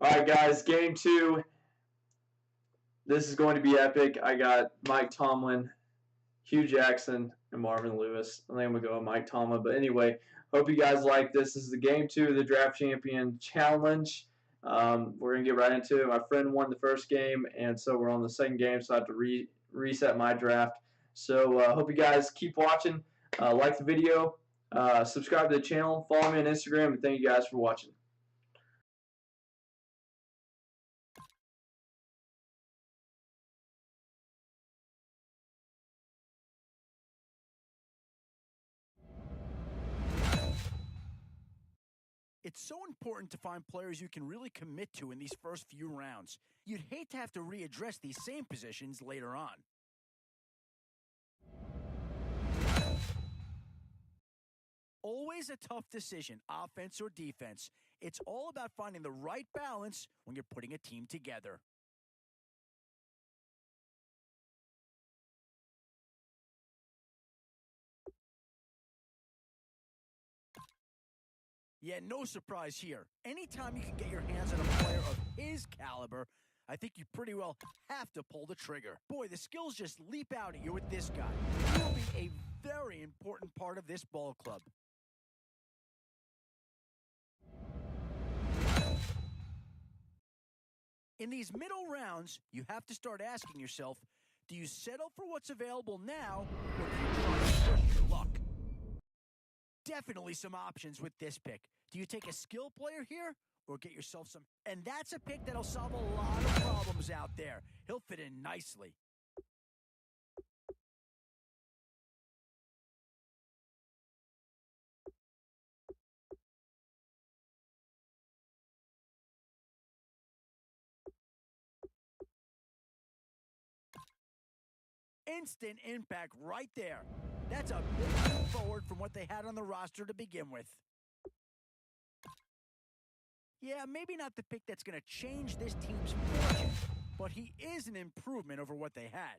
All right, guys, game two. This is going to be epic. I got Mike Tomlin, Hugh Jackson, and Marvin Lewis. I think I'm going to go with Mike Tomlin. But anyway, hope you guys like this. This is the game two of the Draft Champion Challenge. We're going to get right into it. My friend won the first game, and so we're on the second game, so I have to reset my draft. So hope you guys keep watching. Like the video, subscribe to the channel, follow me on Instagram, and thank you guys for watching. It's so important to find players you can really commit to in these first few rounds. You'd hate to have to readdress these same positions later on. Always a tough decision, offense or defense. It's all about finding the right balance when you're putting a team together. Yeah, no surprise here. Anytime you can get your hands on a player of his caliber, I think you pretty well have to pull the trigger. Boy, the skills just leap out at you with this guy. He will be a very important part of this ball club. In these middle rounds, you have to start asking yourself, do you settle for what's available now, or do you try to push your luck? Definitely some options with this pick. Do you take a skill player here, or get yourself some? And that's a pick that'll solve a lot of problems out there. He'll fit in nicely. Instant impact right there. That's a big leap forward from what they had on the roster to begin with. Yeah, maybe not the pick that's going to change this team's fortune, but he is an improvement over what they had.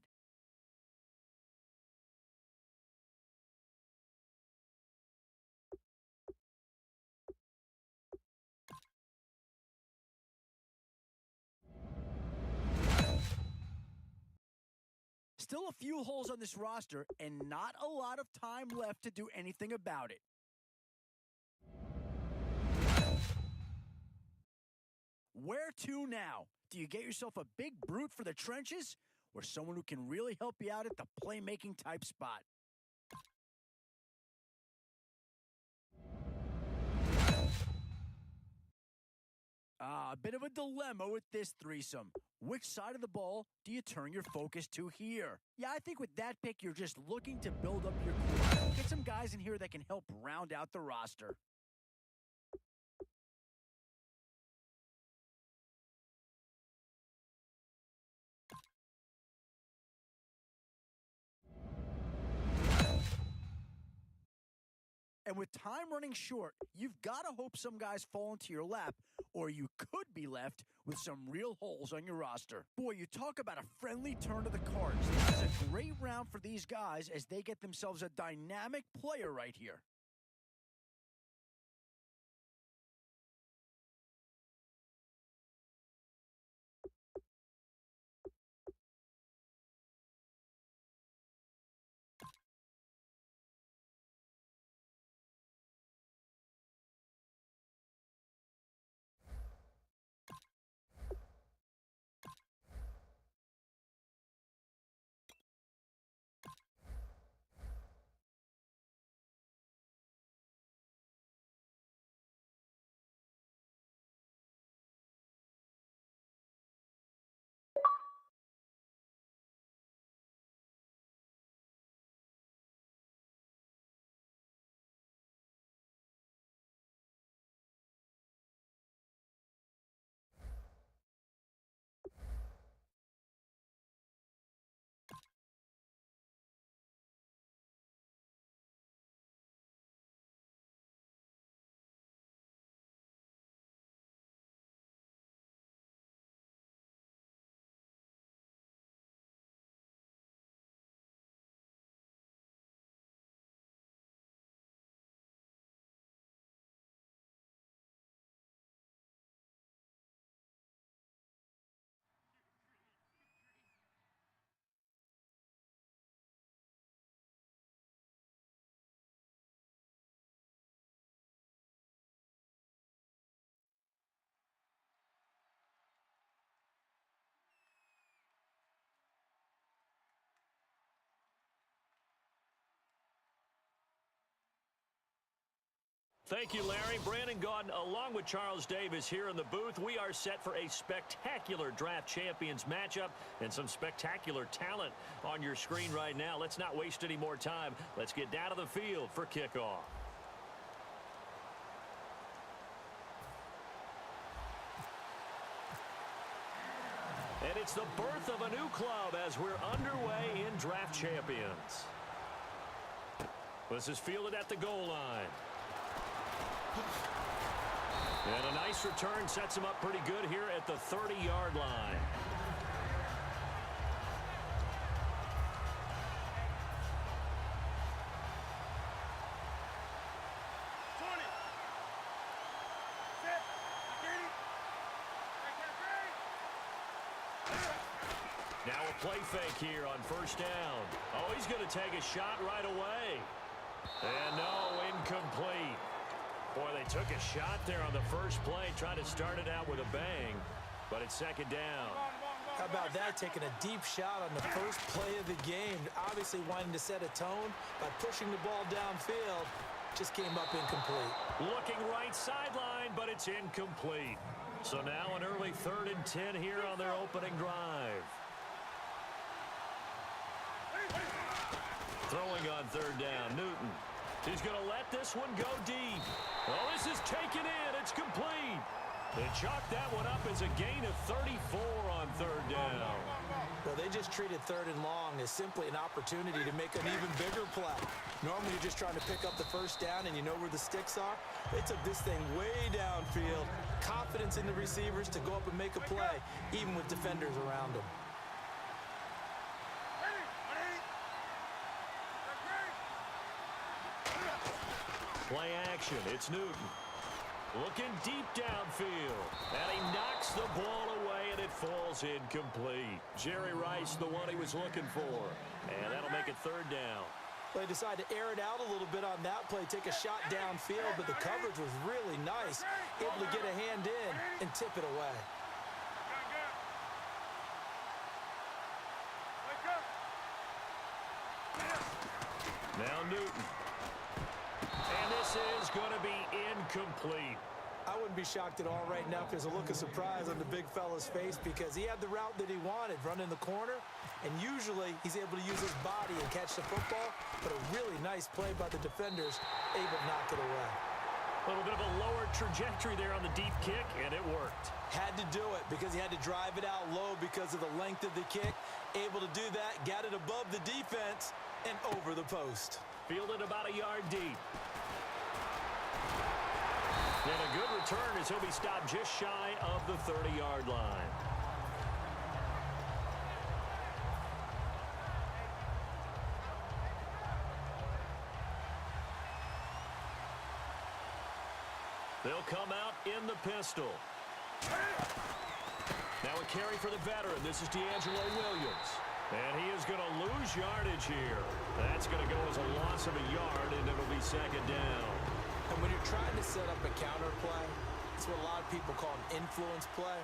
Still a few holes on this roster and not a lot of time left to do anything about it. Where to now? Do you get yourself a big brute for the trenches or someone who can really help you out at the playmaking type spot? A bit of a dilemma with this threesome. Which side of the ball do you turn your focus to here? Yeah, I think with that pick, you're just looking to build up your core. Get some guys in here that can help round out the roster. And with time running short, you've got to hope some guys fall into your lap, or you could be left with some real holes on your roster. Boy, you talk about a friendly turn to the cards. This is a great round for these guys as they get themselves a dynamic player right here. Thank you, Larry. Brandon Gaudin, along with Charles Davis here in the booth. We are set for a spectacular draft champions matchup and some spectacular talent on your screen right now. Let's not waste any more time. Let's get down to the field for kickoff. And it's the birth of a new club as we're underway in draft champions. This is fielded at the goal line. And a nice return sets him up pretty good here at the 30-yard line. Now a play fake here on first down. Oh, he's going to take a shot right away. And no, incomplete. Boy, they took a shot there on the first play, trying to start it out with a bang, but it's second down. How about that, taking a deep shot on the first play of the game, obviously wanting to set a tone by pushing the ball downfield, just came up incomplete. Looking right sideline, but it's incomplete. So now an early 3rd and 10 here on their opening drive. Throwing on 3rd down, Newton. He's going to let this one go deep. Oh, this is taken in. It's complete. They chalked that one up as a gain of 34 on 3rd down. Well, they just treated 3rd and long as simply an opportunity to make an even bigger play. Normally, you're just trying to pick up the first down and you know where the sticks are. They took this thing way downfield. Confidence in the receivers to go up and make a play, even with defenders around them. Play action. It's Newton. Looking deep downfield. And he knocks the ball away, and it falls incomplete. Jerry Rice, the one he was looking for. And that'll make it 3rd down. They decided to air it out a little bit on that play, take a shot downfield, but the coverage was really nice. Able to get a hand in and tip it away. Now Newton. And this is going to be incomplete. I wouldn't be shocked at all right now if there's a look of surprise on the big fella's face because he had the route that he wanted, running the corner, and usually he's able to use his body and catch the football, but a really nice play by the defenders, able to knock it away. A little bit of a lower trajectory there on the deep kick, and it worked. Had to do it because he had to drive it out low because of the length of the kick. Able to do that, got it above the defense, and over the post. Fielded about a yard deep. And a good return as he'll be stopped just shy of the 30-yard line. They'll come out in the pistol. Now a carry for the veteran. This is D'Angelo Williams. And he is going to lose yardage here. That's going to go as a loss of a yard, and it'll be second down. And when you're trying to set up a counter play, it's what a lot of people call an influence play.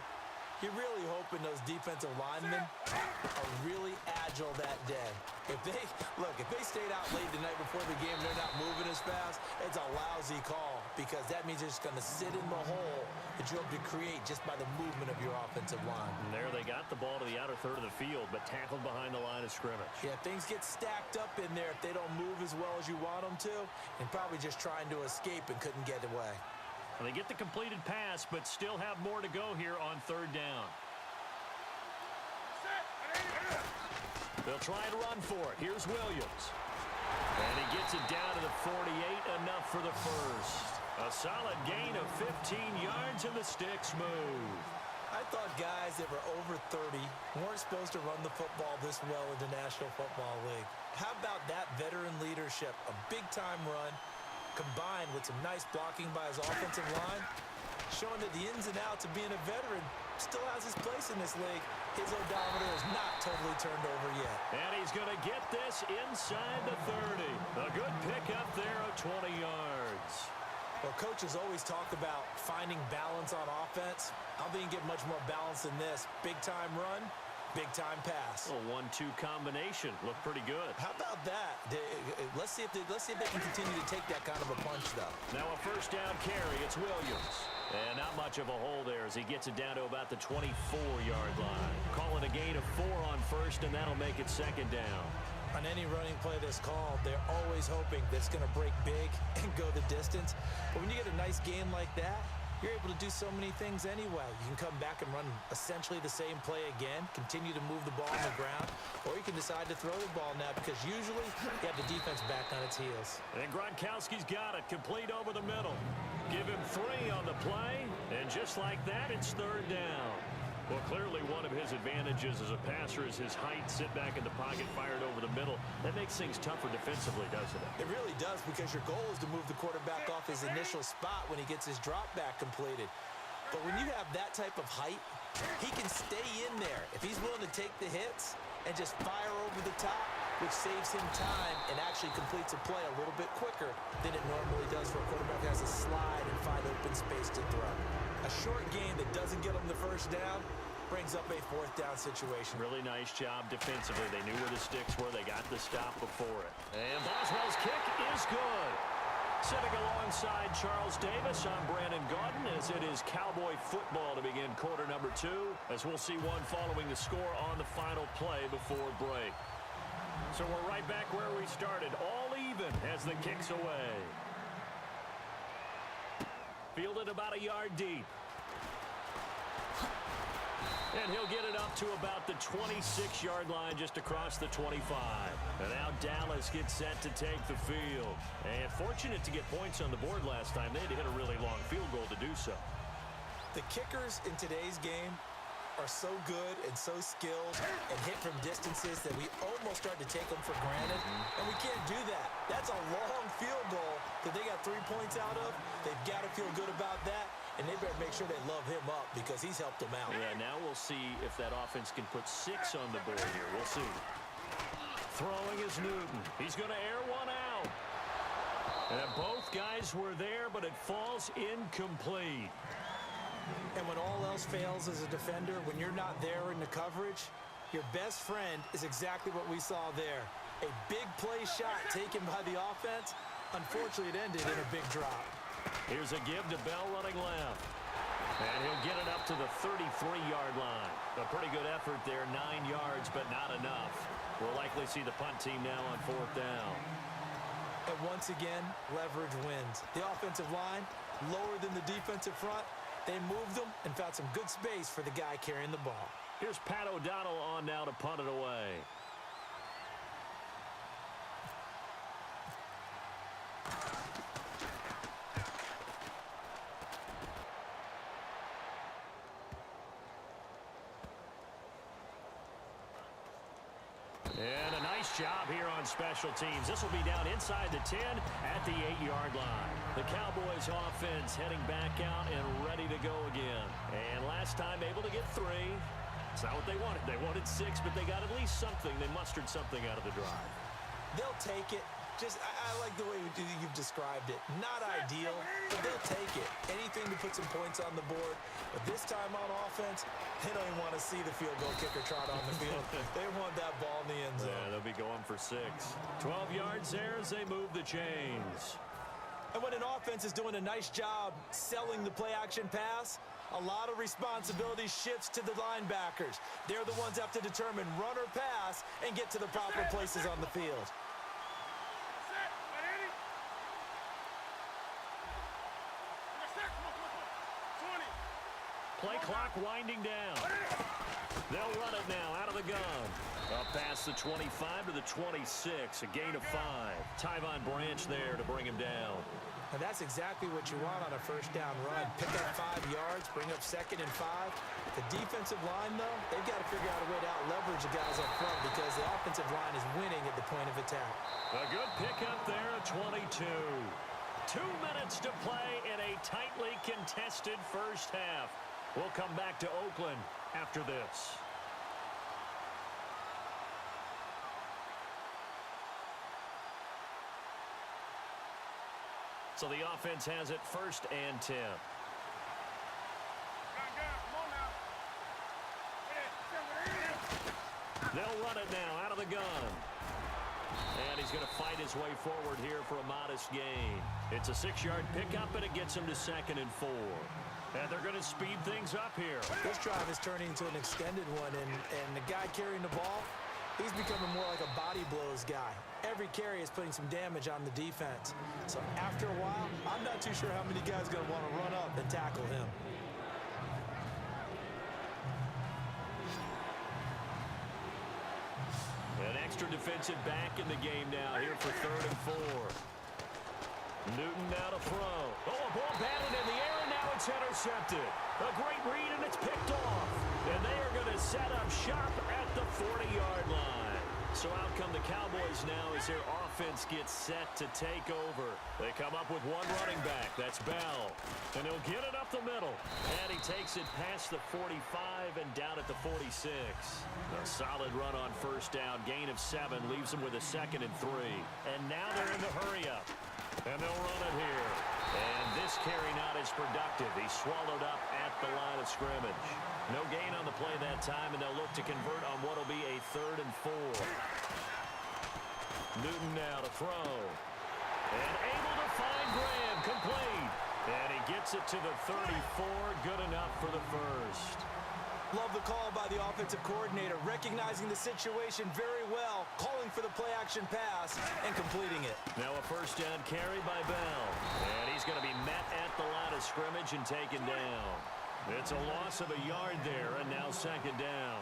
You're really hoping those defensive linemen are really agile that day. If they stayed out late the night before the game, they're not moving as fast, it's a lousy call because that means they're just going to sit in the hole that you hope to create just by the movement of your offensive line. And there they got the ball to the outer third of the field, but tackled behind the line of scrimmage. Yeah, things get stacked up in there if they don't move as well as you want them to, and probably just trying to escape and couldn't get away. Well, they get the completed pass, but still have more to go here on 3rd down. They'll try and run for it. Here's Williams. And he gets it down to the 48, enough for the first. A solid gain of 15 yards, and the sticks move. I thought guys that were over 30 weren't supposed to run the football this well in the National Football League. How about that veteran leadership? A big-time run, combined with some nice blocking by his offensive line, showing that the ins and outs of being a veteran still has his place in this league. His odometer is not totally turned over yet. And he's going to get this inside the 30. A good pickup there of 20 yards. Well, coaches always talk about finding balance on offense. I don't think you get much more balance than this. Big-time run, Big-time pass. A 1-2 combination. Looked pretty good. How about that? Let's see if they can continue to take that kind of a punch, though. Now a first down carry. It's Williams. And not much of a hole there as he gets it down to about the 24-yard line. Call it a gain of 4 on first, and that'll make it second down. On any running play that's called, they're always hoping that it's going to break big and go the distance. But when you get a nice game like that, you're able to do so many things anyway. You can come back and run essentially the same play again, continue to move the ball on the ground, or you can decide to throw the ball now because usually you have the defense back on its heels. And Gronkowski's got it, complete over the middle. Give him 3 on the play, and just like that, it's third down. Well, clearly one of his advantages as a passer is his height. Sit back in the pocket, fired over the middle. That makes things tougher defensively, doesn't it? It really does, because your goal is to move the quarterback off his initial spot when he gets his drop back completed. But when you have that type of height, he can stay in there if he's willing to take the hits and just fire over the top, which saves him time and actually completes a play a little bit quicker than it normally does for a quarterback who has to slide and find open space to throw. A short game that doesn't get him the first down brings up a fourth down situation. Really nice job defensively. They knew where the sticks were. They got the stop before it. And Boswell's kick is good. Sitting alongside Charles Davis, I'm Brandon Gaudin as it is Cowboy football to begin quarter number 2, as we'll see one following the score on the final play before break. So we're right back where we started, all even as the kick's away. Fielded about a yard deep. And he'll get it up to about the 26-yard line, just across the 25. And now Dallas gets set to take the field. And fortunate to get points on the board last time. They had to hit a really long field goal to do so. The kickers in today's game are so good and so skilled and hit from distances that we almost start to take them for granted. And we can't do that. That's a long field goal that they got 3 points out of. They've got to feel good about that. And they better make sure they love him up because he's helped them out. Yeah, now we'll see if that offense can put 6 on the board here. We'll see. Throwing is Newton. He's going to air one out. And both guys were there, but it falls incomplete. And when all else fails as a defender, when you're not there in the coverage, your best friend is exactly what we saw there. A big play shot taken by the offense. Unfortunately, it ended in a big drop. Here's a give to Bell running left. And he'll get it up to the 33-yard line. A pretty good effort there, 9 yards, but not enough. We'll likely see the punt team now on 4th down. And once again, leverage wins. The offensive line, lower than the defensive front. They moved them and found some good space for the guy carrying the ball. Here's Pat O'Donnell on now to punt it away. And a nice job here on special teams. This will be down inside the 10 at the 8-yard line. The Cowboys offense heading back out and ready to go again. And last time able to get 3. It's not what they wanted. They wanted 6, but they got at least something. They mustered something out of the drive. They'll take it. I like the way you've described it. Not ideal, but they'll take it. Anything to put some points on the board. But this time on offense, they don't even want to see the field goal kicker trot on the field. They want that ball in the end zone. Yeah, they'll be going for 6. 12 yards there as they move the chains. And when an offense is doing a nice job selling the play-action pass, a lot of responsibility shifts to the linebackers. They're the ones that have to determine run or pass and get to the proper places on the field. Play clock winding down. They'll run it now out of the gun. Up past the 25 to the 26, a gain of 5. Tyvon Branch there to bring him down. And that's exactly what you want on a first down run. Pick up 5 yards, bring up 2nd and 5. The defensive line, though, they've got to figure out a way to out-leverage the guys up front because the offensive line is winning at the point of attack. A good pickup there at 22. 2 minutes to play in a tightly contested first half. We'll come back to Oakland after this. So the offense has it 1st and 10. They'll run it now out of the gun. And he's going to fight his way forward here for a modest gain. It's a 6-yard pickup, and it gets him to 2nd and 4. And they're going to speed things up here. This drive is turning into an extended one, and the guy carrying the ball, he's becoming more like a body blows guy. Every carry is putting some damage on the defense. So after a while, I'm not too sure how many guys are going to want to run up and tackle him. An extra defensive back in the game now here for 3rd and 4. Newton now to throw. Oh, a ball batted in the air, and now it's intercepted. A great read, and it's picked off. And they are going to set up shop at the 40-yard line. So out come the Cowboys now as their offense gets set to take over. They come up with one running back. That's Bell. And he'll get it up the middle. And he takes it past the 45 and down at the 46. A solid run on 1st down. Gain of 7 leaves them with a 2nd and 3. And now they're in the hurry-up. And they'll run it here. And this carry not as productive. He's swallowed up at the line of scrimmage. No gain on the play that time, and they'll look to convert on what will be a 3rd and 4. Newton now to throw. And able to find Graham. Complete. And he gets it to the 34. Good enough for the first. Love the call by the offensive coordinator, recognizing the situation very well, calling for the play-action pass, and completing it. Now a 1st down carry by Bell. And he's going to be met at the line of scrimmage and taken down. It's a loss of a yard there, and now 2nd down.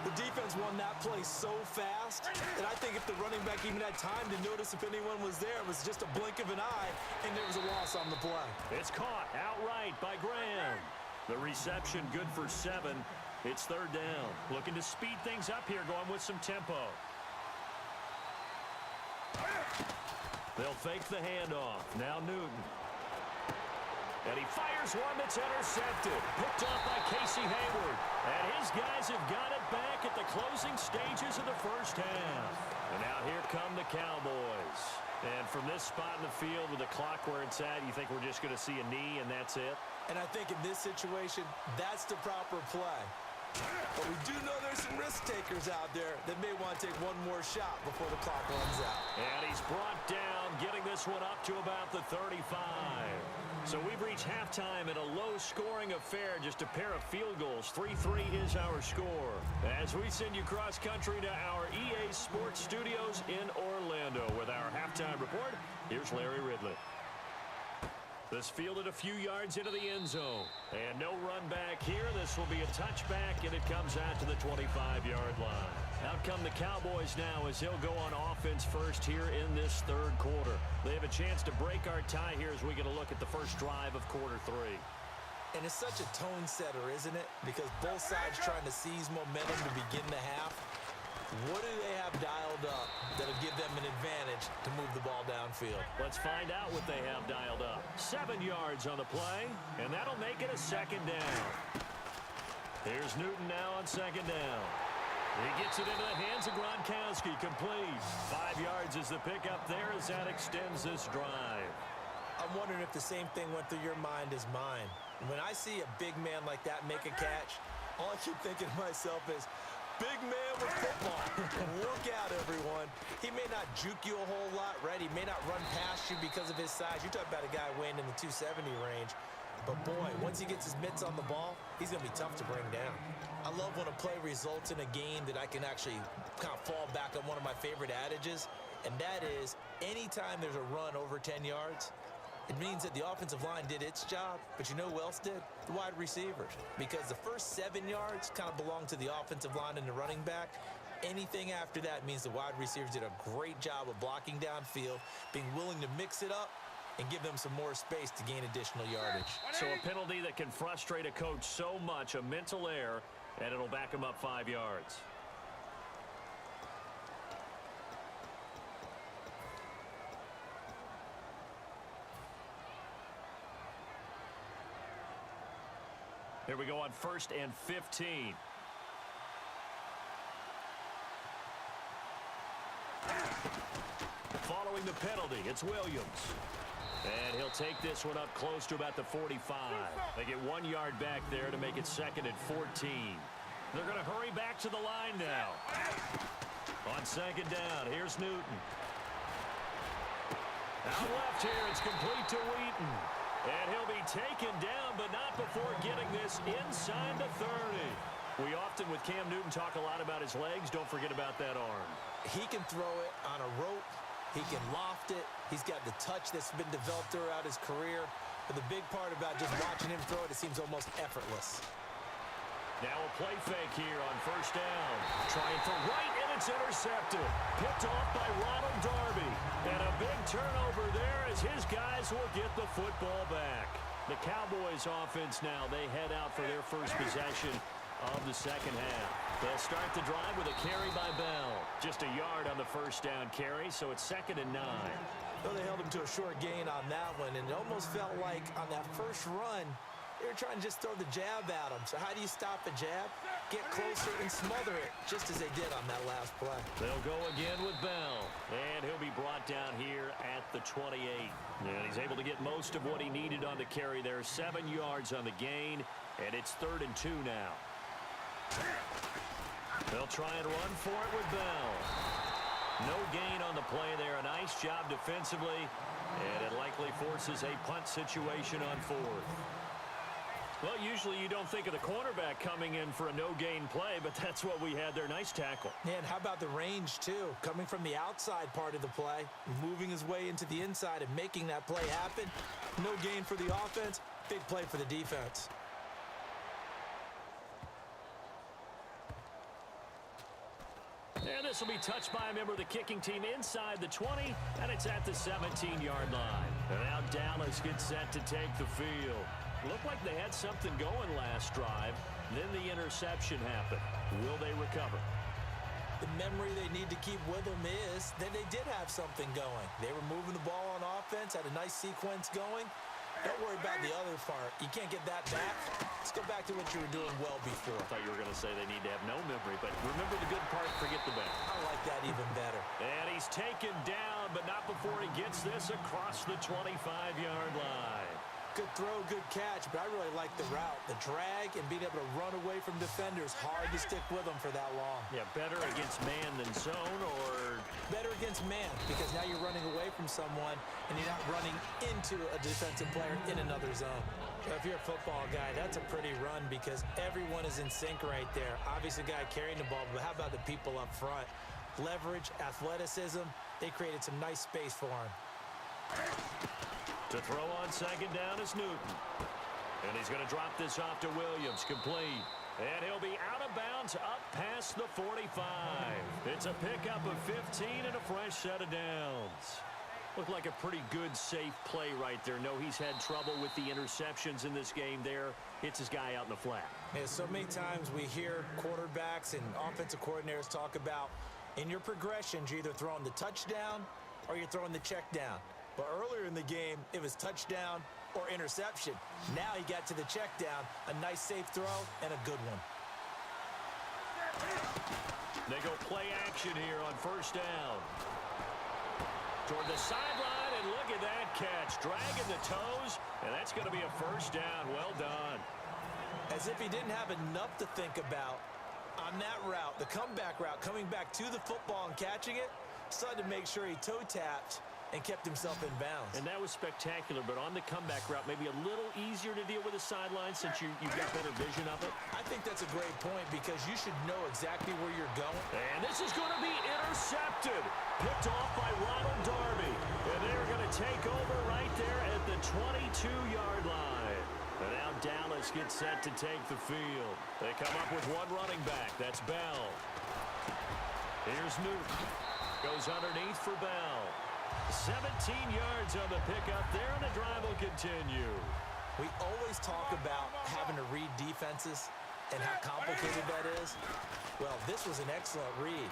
The defense won that play so fast that I think if the running back even had time to notice if anyone was there, it was just a blink of an eye, and there was a loss on the play. It's caught outright by Graham. The reception good for 7. It's 3rd down. Looking to speed things up here, going with some tempo. They'll fake the handoff. Now Newton. And he fires one that's intercepted. Picked off by Casey Hayward. And his guys have got it back at the closing stages of the 1st half. And now here come the Cowboys. And from this spot in the field with the clock where it's at, you think we're just going to see a knee and that's it? And I think in this situation, that's the proper play. But we do know there's some risk takers out there that may want to take one more shot before the clock runs out. And he's brought down, getting this one up to about the 35. So we've reached halftime in a low-scoring affair, just a pair of field goals. 3-3 is our score. As we send you cross-country to our EA Sports Studios in Orlando with our halftime report, here's Larry Ridley. This fielded a few yards into the end zone. And no run back here. This will be a touchback, and it comes out to the 25-yard line. Out come the Cowboys now as they'll go on offense first here in this 3rd quarter. They have a chance to break our tie here as we get a look at the first drive of quarter 3. And it's such a tone setter, isn't it? Because both sides trying to seize momentum to begin the half. What do they have dialed up that'll give them an advantage to move the ball downfield? Let's find out what they have dialed up. 7 yards on the play, and that'll make it a 2nd down. Here's Newton now on 2nd down. He gets it into the hands of Gronkowski, complete. 5 yards is the pickup there as that extends this drive. I'm wondering if the same thing went through your mind as mine. When I see a big man like that make a catch, all I keep thinking to myself is, big man with football. Look out, everyone. He may not juke you a whole lot, right? He may not run past you because of his size. You're talking about a guy weighing in the 270 range. But, boy, once he gets his mitts on the ball, he's going to be tough to bring down. I love when a play results in a gain that I can actually kind of fall back on one of my favorite adages, and that is anytime there's a run over 10 yards, it means that the offensive line did its job, but you know who else did? The wide receivers. Because the first 7 yards kind of belong to the offensive line and the running back. Anything after that means the wide receivers did a great job of blocking downfield, being willing to mix it up, and give them some more space to gain additional yardage. So a penalty that can frustrate a coach so much, a mental error, and it'll back him up 5 yards. Here we go on 1st and 15. Following the penalty, it's Williams. And he'll take this one up close to about the 45. They get 1 yard back there to make it 2nd and 14. They're going to hurry back to the line now. On second down, here's Newton. Out left here, it's complete to Wheaton. And he'll be taken down, but not before getting this inside the 30. We often, with Cam Newton, talk a lot about his legs. Don't forget about that arm. He can throw it on a rope. He can loft it. He's got the touch that's been developed throughout his career. But the big part about just watching him throw it, it seems almost effortless. Now a play fake here on first down. Trying for right, and it's intercepted. Picked off by Ronald Darby. And a big turnover there as his guys will get the football back. The Cowboys offense now, they head out for their first possession of the second half. They'll start the drive with a carry by Bell. Just a yard on the first down carry, so it's 2nd and 9. Well, they held him to a short gain on that one, and it almost felt like on that first run, they were trying to just throw the jab at him. So how do you stop a jab? Get closer and smother it, just as they did on that last play. They'll go again with Bell, and he'll be brought down here at the 28. And he's able to get most of what he needed on the carry there. 7 yards on the gain, and it's 3rd and 2 now. They'll try and run for it with Bell. No gain on the play there. A nice job defensively, and it likely forces a punt situation on 4th. Well, usually you don't think of the cornerback coming in for a no-gain play, but that's what we had there. Nice tackle. And how about the range, too? Coming from the outside part of the play, moving his way into the inside and making that play happen. No gain for the offense, big play for the defense. And this will be touched by a member of the kicking team inside the 20, and it's at the 17-yard line. And now Dallas gets set to take the field. Looked like they had something going last drive. Then the interception happened. Will they recover? The memory they need to keep with them is that they did have something going. They were moving the ball on offense, had a nice sequence going. Don't worry about the other part. You can't get that back. Let's go back to what you were doing well before. I thought you were going to say they need to have no memory, but remember the good part, forget the bad. I like that even better. And he's taken down, but not before he gets this across the 25-yard line. Good throw, good catch, but I really like the route. The drag and being able to run away from defenders. Hard to stick with them for that long. Yeah, better against man than zone, or? Better against man, because now you're running away from someone and you're not running into a defensive player in another zone. So if you're a football guy, that's a pretty run because everyone is in sync right there. Obviously, the guy carrying the ball, but how about the people up front? Leverage, athleticism, they created some nice space for him. To throw on second down is Newton. And he's going to drop this off to Williams, complete. And he'll be out of bounds up past the 45. It's a pickup of 15 and a fresh set of downs. Looked like a pretty good, safe play right there. No, he's had trouble with the interceptions in this game there. Hits his guy out in the flat. Yeah, so many times we hear quarterbacks and offensive coordinators talk about in your progressions, you're either throwing the touchdown or you're throwing the check down. But earlier in the game, it was touchdown or interception. Now he got to the check down, a nice safe throw, and a good one. They go play action here on first down. Toward the sideline, and look at that catch. Dragging the toes, and that's going to be a first down. Well done. As if he didn't have enough to think about on that route, the comeback route, coming back to the football and catching it, decided to make sure he toe-tapped and kept himself in bounds. And that was spectacular, but on the comeback route, maybe a little easier to deal with the sideline since you've got better vision of it. I think that's a great point because you should know exactly where you're going. And this is going to be intercepted. Picked off by Ronald Darby. And they're going to take over right there at the 22-yard line. And now Dallas gets set to take the field. They come up with one running back. That's Bell. Here's Newton. Goes underneath for Bell. 17 yards on the pickup there, and the drive will continue. We always talk about having to read defenses and how complicated that is. Well, this was an excellent read.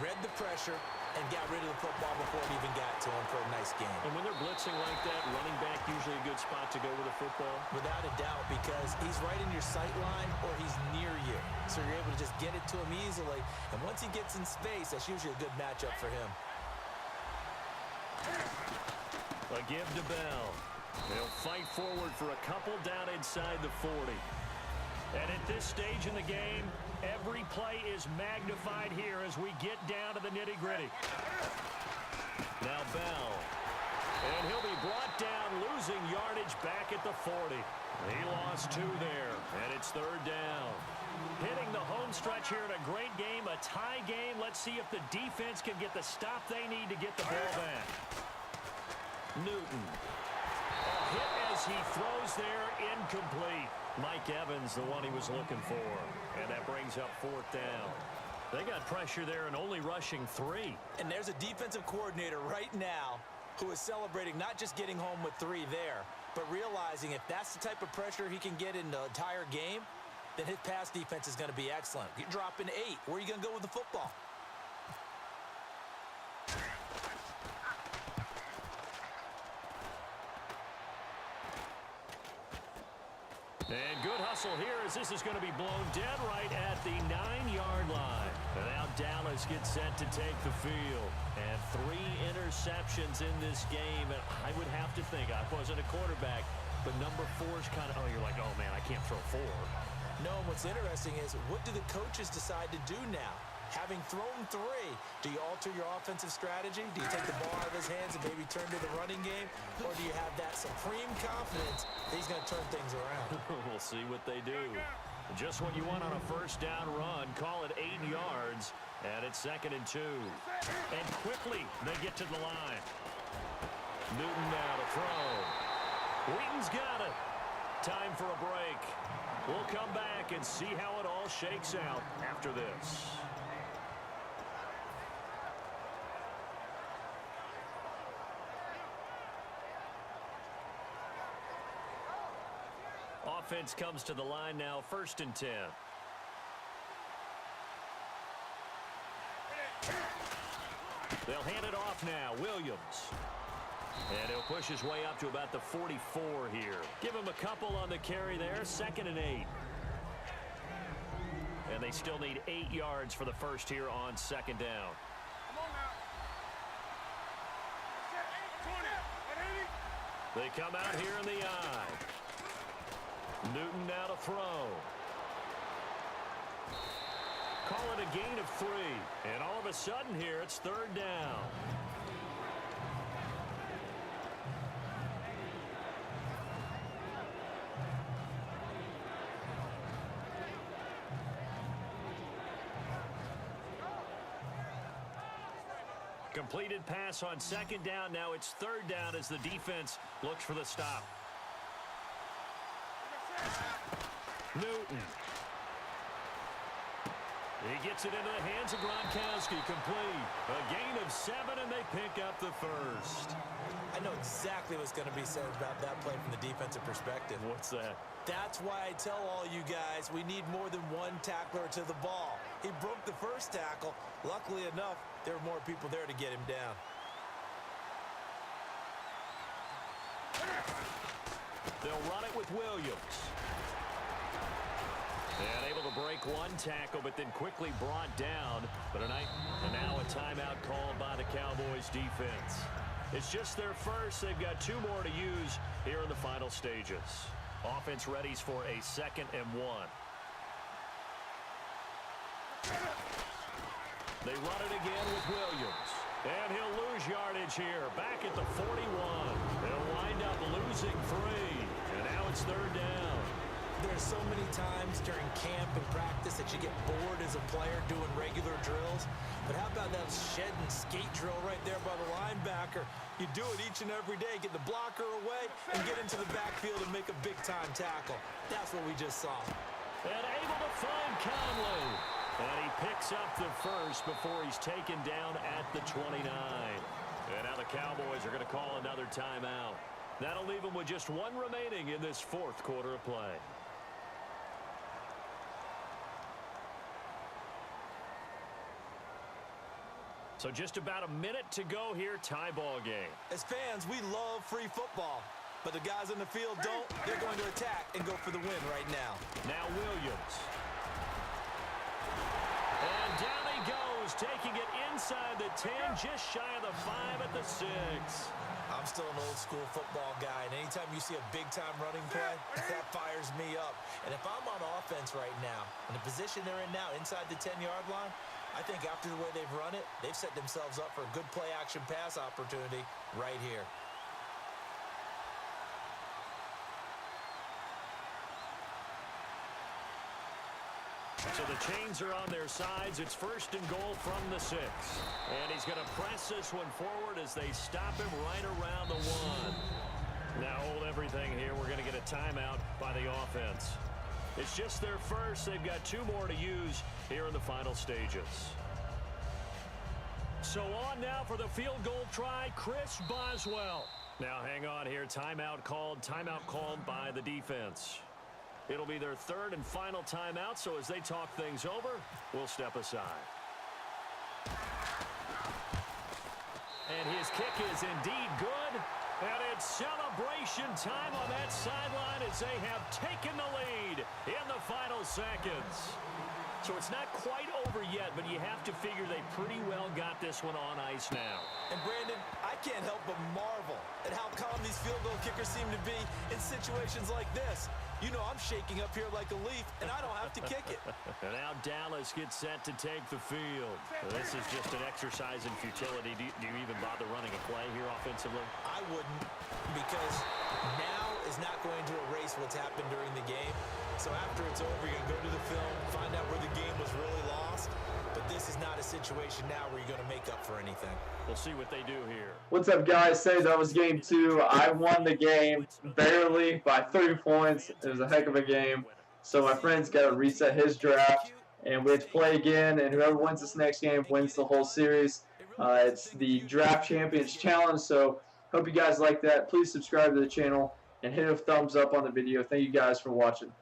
Read the pressure and got rid of the football before it even got to him for a nice game. And when they're blitzing like that, running back usually a good spot to go with a football? Without a doubt, because he's right in your sight line or he's near you. So you're able to just get it to him easily. And once he gets in space, that's usually a good matchup for him. A give to Bell. They'll fight forward for a couple down inside the 40. And at this stage in the game, every play is magnified here as we get down to the nitty-gritty. Now Bell. And he'll be brought down, losing yardage back at the 40. He lost 2 there, and it's 3rd down. Hitting the home stretch here in a great game, a tie game. Let's see if the defense can get the stop they need to get the ball back. Newton. A hit as he throws there, incomplete. Mike Evans, the one he was looking for. And that brings up 4th down. They got pressure there and only rushing 3. And there's a defensive coordinator right now who is celebrating not just getting home with 3 there, but realizing if that's the type of pressure he can get in the entire game, then his pass defense is going to be excellent. You're dropping 8. Where are you going to go with the football? And good hustle here as this is going to be blown dead right at the 9-yard line. And now Dallas gets set to take the field. And 3 interceptions in this game. And I would have to think, I wasn't a quarterback, but number 4 is kind of, oh, you're like, oh, man, I can't throw 4. No, what's interesting is what do the coaches decide to do now? Having thrown 3, do you alter your offensive strategy? Do you take the ball out of his hands and maybe turn to the running game? Or do you have that supreme confidence that he's going to turn things around? We'll see what they do. Just what you want on a 1st down run. Call it 8 yards. And it's 2nd and 2. And quickly they get to the line. Newton now to throw. Wheaton's got it. Time for a break. We'll come back and see how it all shakes out after this. Offense comes to the line now, 1st and 10. They'll hand it off now, Williams. And he'll push his way up to about the 44 here. Give him a couple on the carry there, 2nd and 8. And they still need 8 yards for the first here on 2nd down. They come out here in the eye. Newton now to throw. Call it a gain of 3. And all of a sudden here, it's 3rd down. Completed pass on 2nd down. Now it's 3rd down as the defense looks for the stop. Newton. He gets it into the hands of Gronkowski. Complete. A gain of 7, and they pick up the 1st. I know exactly what's going to be said about that play from the defensive perspective. What's that? That's why I tell all you guys we need more than one tackler to the ball. He broke the 1st tackle. Luckily enough, there were more people there to get him down. They'll run it with Williams. And able to break 1 tackle, but then quickly brought down. And now a timeout called by the Cowboys defense. It's just their first. They've got 2 more to use here in the final stages. Offense readies for a 2nd and 1. They run it again with Williams. And he'll lose yardage here. Back at the 41. They'll wind up losing 3. And now it's 3rd down. There's so many times during camp and practice that you get bored as a player doing regular drills. But how about that shed and skate drill right there by the linebacker? You do it each and every day. Get the blocker away and get into the backfield and make a big-time tackle. That's what we just saw. And able to find Conley. And he picks up the 1st before he's taken down at the 29. And now the Cowboys are going to call another timeout. That'll leave them with just 1 remaining in this 4th quarter of play. So just about a minute to go here, tie ball game. As fans, we love free football. But the guys on the field don't. They're going to attack and go for the win right now. Now Williams. And down he goes, taking it inside the 10, just shy of the 5 at the 6. I'm still an old-school football guy, and anytime you see a big-time running play, that fires me up. And if I'm on offense right now, in the position they're in now, inside the 10-yard line, I think after the way they've run it, they've set themselves up for a good play-action pass opportunity right here. So the chains are on their sides. It's 1st and goal from the 6. And he's going to press this one forward as they stop him right around the 1. Now hold everything here. We're going to get a timeout by the offense. It's just their first. They've got 2 more to use here in the final stages. So on now for the field goal try, Chris Boswell. Now hang on here. Timeout called by the defense. It'll be their 3rd and final timeout, so as they talk things over, we'll step aside. And his kick is indeed good. And it's celebration time on that sideline as they have taken the lead in the final seconds. So it's not quite over yet, but you have to figure they pretty well got this one on ice now. And Brandon, I can't help but marvel at how calm these field goal kickers seem to be in situations like this. You know I'm shaking up here like a leaf, and I don't have to kick it. And now Dallas gets set to take the field. This is just an exercise in futility. Do you even bother running a play here offensively? I wouldn't, because now is not going to erase what's happened during the game. So after it's over, you're going to go to the film, find out where the game was really lost. But this is not a situation now where you're going to make up for anything. We'll see what they do here. What's up, guys? Say that was game 2. I won the game barely by 3 points. It was a heck of a game. So my friend's got to reset his draft, and we have to play again. And whoever wins this next game wins the whole series. It's the Draft Champions Challenge. So hope you guys like that. Please subscribe to the channel and hit a thumbs up on the video. Thank you guys for watching.